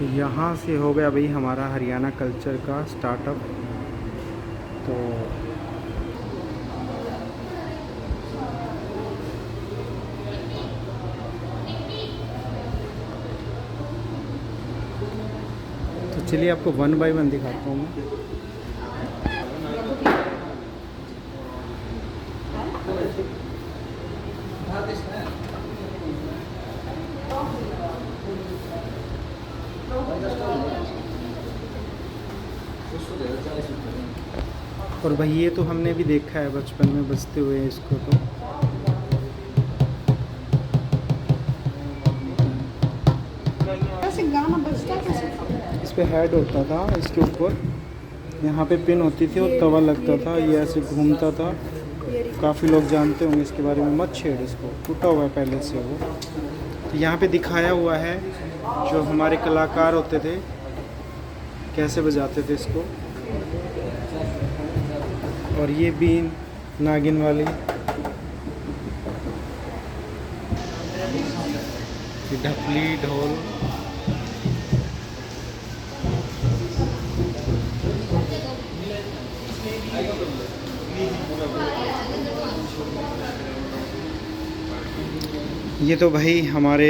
तो यहाँ से हो गया भाई हमारा हरियाणा कल्चर का स्टार्टअप। तो चलिए आपको 1 बाय 1 दिखाता हूँ मैं। और भाई ये तो हमने भी देखा है बचपन में बजते हुए इसको। तो ऐसे गाना बजता कैसे? इस पे हेड होता था, इसके ऊपर यहाँ पे पिन होती थी और तवा लगता था, ये ऐसे घूमता था। काफ़ी लोग जानते होंगे इसके बारे में। मत छेड़ इसको, टूटा हुआ है पहले से वो। तो यहाँ पे दिखाया हुआ है जो हमारे कलाकार होते थे कैसे बजाते थे इसको। और ये बीन नागिन वाली, ढपली, ढोल। ये तो भाई हमारे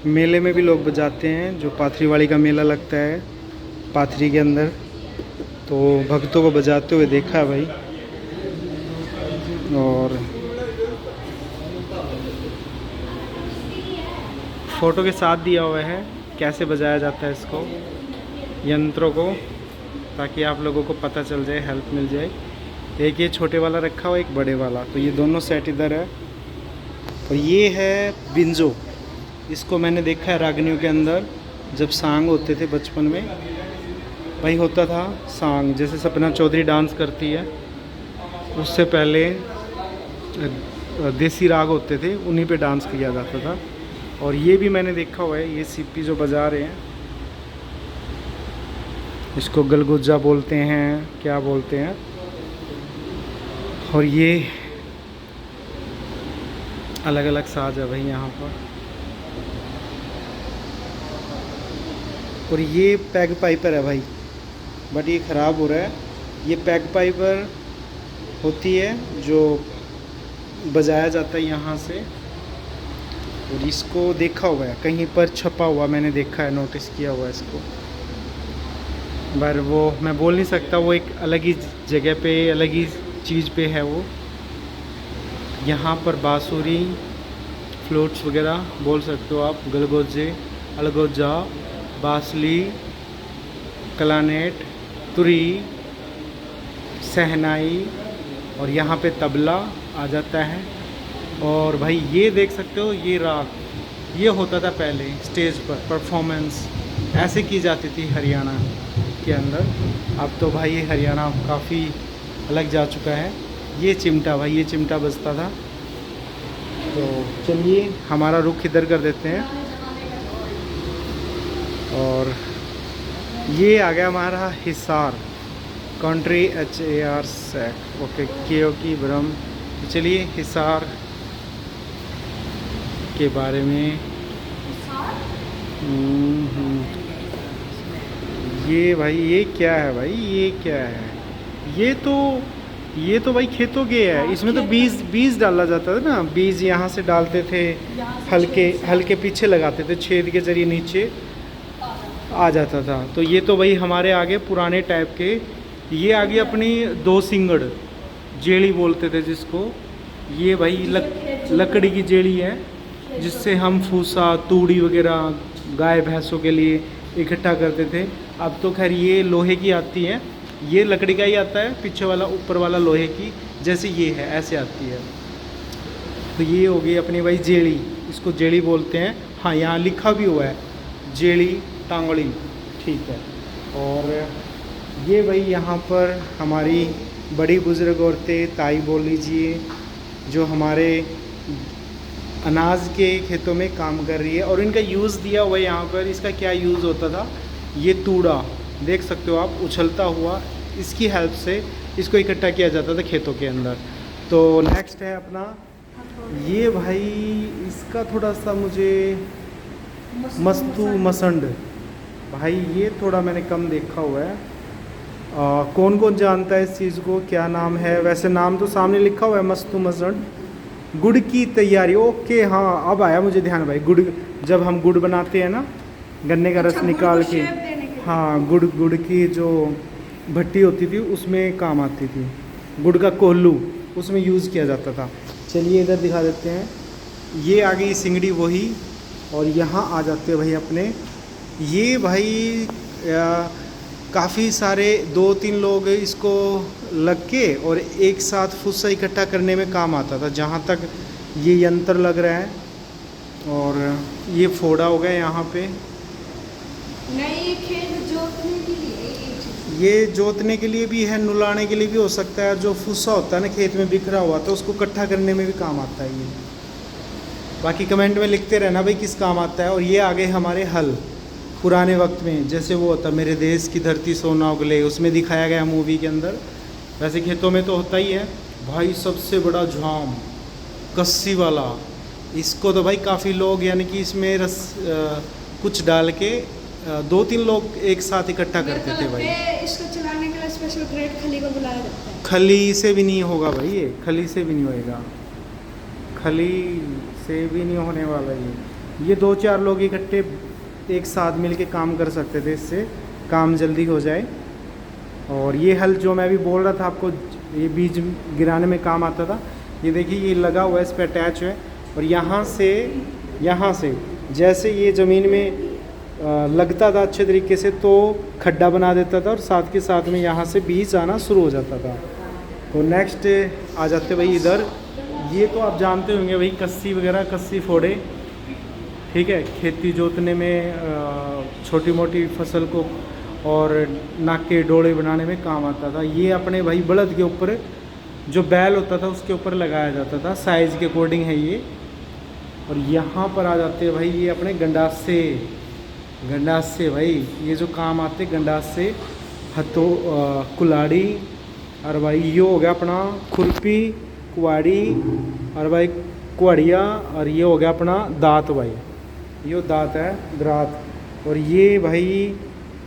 मेले में भी लोग बजाते हैं, जो पाथरीवाड़ी का मेला लगता है पाथरी के अंदर, तो भक्तों को बजाते हुए देखा है भाई। और फ़ोटो के साथ दिया हुआ है कैसे बजाया जाता है इसको, यंत्रों को, ताकि आप लोगों को पता चल जाए, हेल्प मिल जाए। एक ये छोटे वाला रखा हुआ, एक बड़े वाला, तो ये दोनों सेट इधर है। और ये है बिंजो, इसको मैंने देखा है रागनियों के अंदर जब सांग होते थे बचपन में भाई, होता था सांग, जैसे सपना चौधरी डांस करती है, उससे पहले देसी राग होते थे, उन्हीं पे डांस किया जाता था। और ये भी मैंने देखा हुआ है, ये सीपी जो बजा रहे हैं इसको गलगुज्जा बोलते हैं, क्या बोलते हैं। और ये अलग अलग साज है भाई यहाँ पर। और ये पैग पाइपर है भाई, बट ये ख़राब हो रहा है। ये पैग पाइपर होती है जो बजाया जाता है यहाँ से। और इसको देखा हुआ है कहीं पर छपा हुआ, मैंने देखा है, नोटिस किया हुआ है इसको। पर वो मैं बोल नहीं सकता, वो एक अलग ही जगह पे, अलग ही चीज़ पे है वो। यहाँ पर बांसुरी, फ्लूट्स वगैरह बोल सकते हो आप, गलगोजे, अलगोजा, बांसुरी, कलानेट, तुरी, सहनाई, और यहाँ पे तबला आ जाता है। और भाई ये देख सकते हो, ये राग, ये होता था पहले स्टेज पर परफॉर्मेंस ऐसे की जाती थी हरियाणा के अंदर। अब तो भाई हरियाणा काफ़ी अलग जा चुका है। ये चिमटा भाई, ये चिमटा बजता था। तो चलिए हमारा रुख इधर कर देते हैं। और ये आ गया हमारा Hisar, country HAR SAC, okay, केओकी ब्रह्म। तो चलिए हिसार के बारे में। ये भाई, ये क्या है भाई, ये क्या है? ये तो भाई खेतों के है। इसमें तो बीज डाला जाता था ना, बीज यहाँ से डालते थे, हल्के पीछे लगाते थे, छेद के जरिए नीचे आ जाता था। तो ये तो भाई हमारे आगे पुराने टाइप के। ये आगे अपनी 2 सिंगड़ जेड़ी बोलते थे जिसको। ये भाई लकड़ी की जेड़ी है, जिससे हम फूसा, तूड़ी वगैरह गाय भैंसों के लिए इकट्ठा करते थे। अब तो खैर ये लोहे की आती है, ये लकड़ी का ही आता है, पीछे वाला, ऊपर वाला लोहे की, जैसे ये है ऐसे आती है। तो ये हो गई अपनी भाई जेड़ी, इसको जेड़ी बोलते हैं। हाँ, यहाँ लिखा भी हुआ है जेड़ी टांगड़ी, ठीक है। और ये भाई यहाँ पर हमारी बड़ी बुज़ुर्ग औरतें, ताई बोल लीजिए, जो हमारे अनाज के खेतों में काम कर रही है। और इनका यूज़ दिया हुआ है यहाँ पर। इसका क्या यूज़ होता था, ये तूड़ा देख सकते हो आप उछलता हुआ, इसकी हेल्प से इसको इकट्ठा किया जाता था खेतों के अंदर। तो नेक्स्ट है अपना ये भाई, इसका थोड़ा सा मुझे मस्तू मसंड, भाई ये थोड़ा मैंने कम देखा हुआ है। कौन कौन जानता है इस चीज़ को, क्या नाम है? वैसे नाम तो सामने लिखा हुआ है, मस्तू मसड गुड़ की तैयारी। ओके हाँ, अब आया मुझे ध्यान भाई। गुड़, जब हम गुड़ बनाते हैं ना, गन्ने का रस निकाल के, हाँ, गुड़ की जो भट्टी होती थी उसमें काम आती थी। गुड़ का कोल्लू उसमें यूज़ किया जाता था। चलिए इधर दिखा देते हैं। ये आ गई सिंगड़ी वही, और यहाँ आ जाते हैं भाई अपने ये भाई काफ़ी सारे 2-3 लोग इसको लग के और एक साथ फुस्सा इकट्ठा करने में काम आता था, जहाँ तक ये यंत्र लग रहा है। और ये फोड़ा हो गया यहाँ पे। नहीं, खेत जोतने के लिए ये जोतने के लिए भी है, नुलाने के लिए भी हो सकता है। जो फुस्सा होता है ना खेत में बिखरा हुआ, तो उसको इकट्ठा करने में भी काम आता है ये। बाकी कमेंट में लिखते रहना भाई किस काम आता है। और ये आ गए हमारे हल। पुराने वक्त में जैसे वो होता, मेरे देश की धरती सोना उगले, उसमें दिखाया गया मूवी के अंदर, वैसे खेतों में तो होता ही है भाई। सबसे बड़ा झाम कस्सी वाला, इसको तो भाई काफ़ी लोग, यानी कि इसमें रस कुछ डाल के 2-3 लोग एक साथ इकट्ठा करते थे भाई। इसको चलाने के लिए स्पेशल ग्रेड खली को बुलाया जाता है। खली से भी नहीं होगा भाई, ये खली से भी नहीं होएगा, खली से भी नहीं होने वाला ये 2-4 लोग इकट्ठे एक साथ मिल के काम कर सकते थे, इससे काम जल्दी हो जाए। और ये हल जो मैं भी बोल रहा था आपको, ये बीज गिराने में काम आता था। ये देखिए ये लगा हुआ है, इस पर अटैच है, और यहाँ से जैसे ये ज़मीन में लगता था अच्छे तरीके से, तो खड्डा बना देता था, और साथ के साथ में यहाँ से बीज आना शुरू हो जाता था। तो नेक्स्ट आ जाते भाई इधर। ये तो आप जानते होंगे भाई, कस्सी वगैरह, कस्सी फोड़े, ठीक है। खेती जोतने में छोटी मोटी फसल को और नाके डोले बनाने में काम आता था। ये अपने भाई बलद के ऊपर जो बैल होता था उसके ऊपर लगाया जाता था, साइज़ के अकॉर्डिंग है ये। और यहाँ पर आ जाते हैं भाई ये अपने गंडासे भाई, ये जो काम आते गंडासे, हथो कुल्हाड़ी, और भाई ये हो गया अपना खुरपी, कुआड़ी, और भाई कुआड़िया, और ये हो गया अपना दांत भाई, ये दांत है, दरात। और ये भाई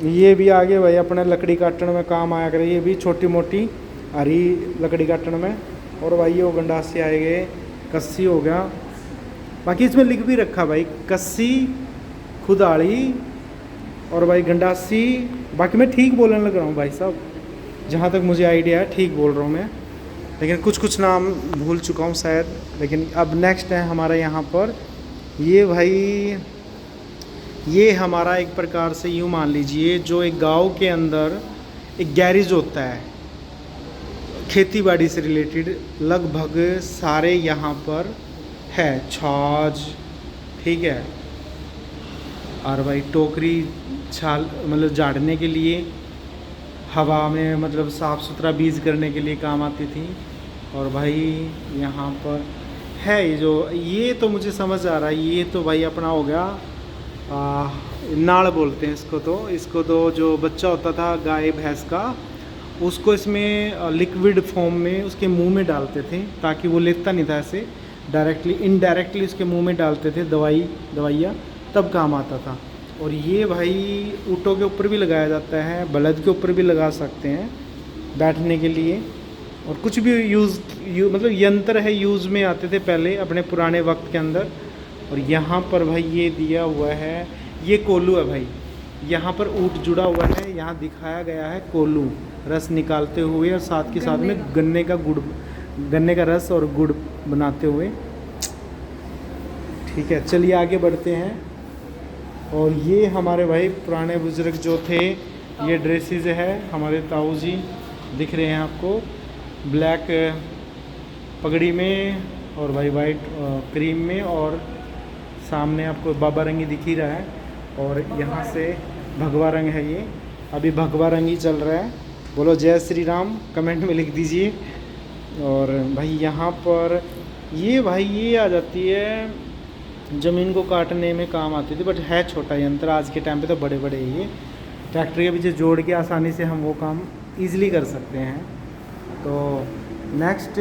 ये भी आगे भाई अपने लकड़ी काटने में काम आया करे, ये भी छोटी मोटी हरी लकड़ी काटने में। और भाई ये वो गंडासे आए गए, कस्सी हो गया। बाकी इसमें लिख भी रखा भाई, कस्सी, खुदाड़ी और भाई गंडासी। बाकी मैं ठीक बोलने लग रहा हूँ भाई साहब, जहाँ तक मुझे आइडिया है ठीक बोल रहा हूँ मैं, लेकिन कुछ नाम भूल चुका हूँ शायद। लेकिन अब नेक्स्ट है हमारा यहाँ पर ये भाई, ये हमारा एक प्रकार से यूँ मान लीजिए, जो एक गांव के अंदर एक गैरेज होता है खेती बाड़ी से रिलेटेड, लगभग सारे यहाँ पर है। छाछ, ठीक है, और भाई टोकरी छाल मतलब झाड़ने के लिए, हवा में मतलब साफ़ सुथरा बीज करने के लिए काम आती थी। और भाई यहाँ पर है ये तो मुझे समझ आ रहा है, ये तो भाई अपना हो गया नाड़ बोलते हैं इसको तो जो बच्चा होता था गाय भैंस का, उसको इसमें लिक्विड फॉर्म में उसके मुंह में डालते थे, ताकि वो लेता नहीं था ऐसे डायरेक्टली, इनडायरेक्टली उसके मुंह में डालते थे दवाइयाँ, तब काम आता था। और ये भाई ऊँटों के ऊपर भी लगाया जाता है, बलद के ऊपर भी लगा सकते हैं बैठने के लिए। और कुछ भी मतलब यंत्र है यूज़ में आते थे पहले अपने पुराने वक्त के अंदर। और यहाँ पर भाई ये दिया हुआ है, ये कोल्लू है भाई, यहाँ पर ऊँट जुड़ा हुआ है, यहाँ दिखाया गया है कोल्लू रस निकालते हुए, और साथ के साथ में गन्ने का रस और गुड़ बनाते हुए। ठीक है, चलिए आगे बढ़ते हैं। और ये हमारे भाई पुराने बुजुर्ग जो थे, ये ड्रेसेस है हमारे ताऊ जी, दिख रहे हैं आपको, ब्लैक पगड़ी में और भाई वाइट क्रीम में, और सामने आपको बाबा रंगी दिख ही रहा है। और यहाँ से भगवा रंग है, ये अभी भगवा रंग ही चल रहा है। बोलो जय श्री राम, कमेंट में लिख दीजिए। और भाई यहाँ पर ये भाई ये आ जाती है, ज़मीन को काटने में काम आती थी, बट है छोटा यंत्र। आज के टाइम पे तो बड़े बड़े ये ट्रैक्टर के पीछे जोड़ के आसानी से हम वो काम ईज़िली कर सकते हैं। तो नेक्स्ट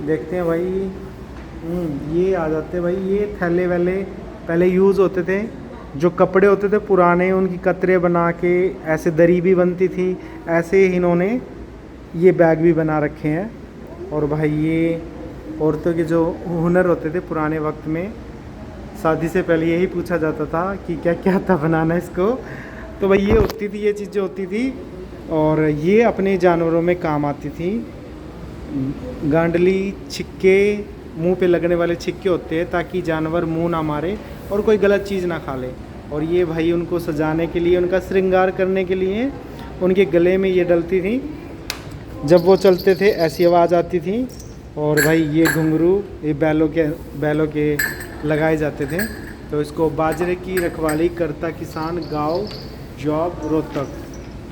देखते हैं भाई, ये आ जाते हैं भाई, ये थैले वैले पहले यूज़ होते थे जो कपड़े होते थे पुराने उनकी कतरे बना के ऐसे दरी भी बनती थी, ऐसे ही इन्होंने ये बैग भी बना रखे हैं। और भाई ये औरतों के जो हुनर होते थे पुराने वक्त में, शादी से पहले यही पूछा जाता था कि क्या क्या था बनाना इसको। तो भाई ये होती थी, ये चीज़ें होती थी और ये अपने जानवरों में काम आती थी। गांडली, छिक्के, मुंह पे लगने वाले छिक्के होते हैं ताकि जानवर मुंह ना मारे और कोई गलत चीज़ ना खा ले। और ये भाई उनको सजाने के लिए, उनका श्रृंगार करने के लिए उनके गले में ये डलती थी। जब वो चलते थे ऐसी आवाज़ आती थी। और भाई ये घुंघरू ये बैलों के लगाए जाते थे। तो इसको बाजरे की रखवाली करता किसान गाँव जॉब रोहतक।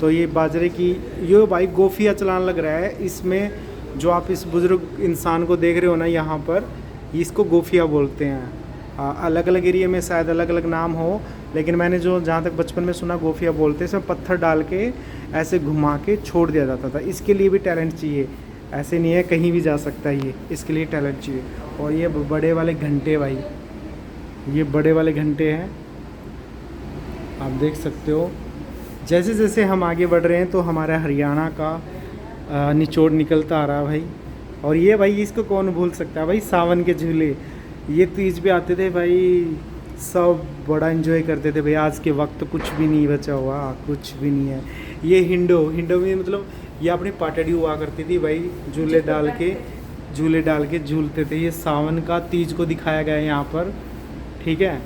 तो ये बाजरे की ये भाई गोफिया चलान लग रहा है। इसमें जो आप इस बुज़ुर्ग इंसान को देख रहे हो ना यहाँ पर, इसको गोफिया बोलते हैं। अलग अलग एरिया में शायद अलग अलग नाम हो, लेकिन मैंने जो जहाँ तक बचपन में सुना गोफिया बोलते हैं। इसमें पत्थर डाल के ऐसे घुमा के छोड़ दिया जाता था। इसके लिए भी टैलेंट चाहिए, ऐसे नहीं है कहीं भी जा सकता है ये, इसके लिए टैलेंट चाहिए। और ये बड़े वाले घंटे भाई, ये बड़े वाले घंटे हैं, आप देख सकते हो। जैसे जैसे हम आगे बढ़ रहे हैं तो हमारा हरियाणा का निचोड़ निकलता आ रहा है भाई। और ये भाई इसको कौन भूल सकता है भाई, सावन के झूले। ये तीज पे आते थे भाई, सब बड़ा एंजॉय करते थे भाई। आज के वक्त कुछ भी नहीं बचा हुआ, कुछ भी नहीं है। ये हिंडो में मतलब ये अपनी पाटड़ी हुआ करती थी भाई, झूले डाल के झूलते थे। ये सावन का तीज को दिखाया गया है यहाँ पर, ठीक है।